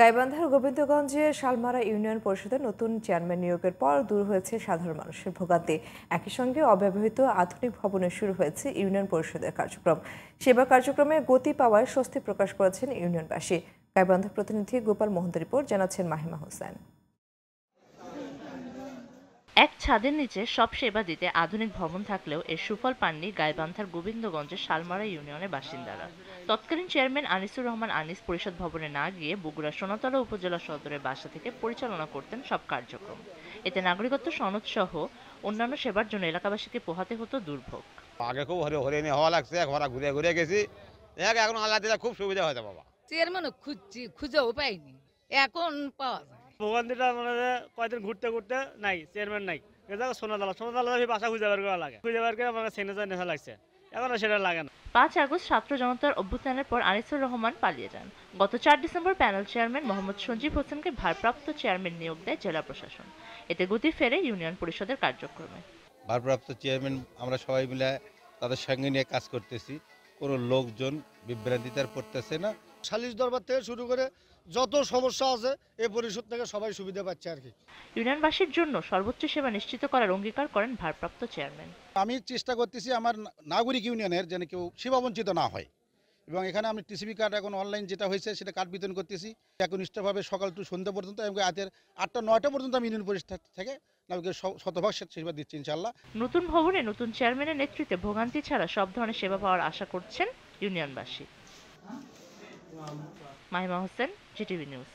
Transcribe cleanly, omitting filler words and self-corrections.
গাইবান্ধার গোবিন্দগঞ্জে শালমারা ইউনিয়ন পরিষদের নতুন চেয়ারম্যান নিয়োগের পর দূর হয়েছে সাধারণ মানুষের ভোগান্তি। একই সঙ্গে অব্যবহৃত আধুনিক ভবনে শুরু হয়েছে ইউনিয়ন পরিষদের কার্যক্রম। সেবা কার্যক্রমে গতি পাওয়ায় স্বস্তি প্রকাশ করেছেন ইউনিয়নবাসী। গাইবান্ধা প্রতিনিধি গোপাল মোহন্তের রিপোর্ট, জানাচ্ছেন মাহিমা হোসেন। এক ছাদের নিচে সব সেবা দিতে আধুনিক ভবন থাকলেও এর সুফল পাননি গাইবান্ধার গোবিন্দগঞ্জের শালমারা ইউনিয়নের বাসিন্দারা। তৎকালীন চেয়ারম্যান আনিসুর রহমান আনিস পরিষদ ভবনে না গিয়ে বগুড়া সোনাতলা উপজেলা সদরের বাসা থেকে পরিচালনা করতেন সব কার্যক্রম। এতে নাগরিকত্ব সনদ সহ অন্যান্য সেবার জন্য এলাকাবাসীকে পোহাতে হতো দুর্ভোগ। আগে খুব হরিণী হওয়া লাগছে, এখন ঘুরে ঘুরে গেছি। এখন আল্লাহ দিলে খুব সুবিধা হয়েছে বাবা। চেয়ারম্যানও খুঁজছি, খুঁজেও পাইনি, এখন পাওয়া যায়। ভোগান্তিটা মানে কয়েকদিন ঘুরতে ঘুরতে নাই, চেয়ারম্যান নাই। সোনাতলা বাসা খুঁজে বের করা লাগে, খুঁজে বের করে আমার সেনেজার নেশা লাগছে, এখন সেটা লাগে না। 5 আগস্ট ছাত্র জনতার অভ্যুত্থানের পর আনিসুর রহমান পালিয়ে যান। গত 4 December panel chairman Mohammad Sanjib হোসেনকে ভারপ্রাপ্ত চেয়ারম্যান নিয়োগ দেয় জেলা প্রশাসন। এতে গতি ফেরে ইউনিয়ন পরিষদের কার্যক্রমে। ভারপ্রাপ্ত চেয়ারম্যান আমরা সবাই মিলে তাদের সঙ্গে নিয়ে কাজ করতেছি। কোনো লোকজন বিভ্রান্তিতে আর পড়তেছে না। সালিশ দরবার থেকে শুরু করে যত সমস্যা আছে এই পরিষদ থেকে সবাই সুবিধা পাচ্ছে আর কি। ইউনিয়নবাসীর জন্য সর্বোচ্চ সেবা নিশ্চিত করার অঙ্গীকার করেন ভারপ্রাপ্ত চেয়ারম্যান। আমি চেষ্টা করতেছি আমার নাগরিক ইউনিয়নের যেন কেউ সেবা বঞ্চিত না হয়, এবং এখানে আমি টিসিবি কার্ড এখন অনলাইন যেটা হয়েছে সেটা কার্ড বিতরণ করতেছি একনিষ্ঠভাবে সকাল টু সন্ধ্যা পর্যন্ত, এবং রাতের 8টা-9টা পর্যন্ত আমি ইউনিয়ন পরিষদ থেকে নাগরিকের শতভাগ সেবা দিচ্ছি ইনশাল্লাহ। নতুন ভবনে নতুন চেয়ারম্যানের নেতৃত্বে ভোগান্তি ছাড়া সব ধরনের সেবা পাওয়ার আশা করছেন ইউনিয়নবাসী। Mahima Hossain, GTV news.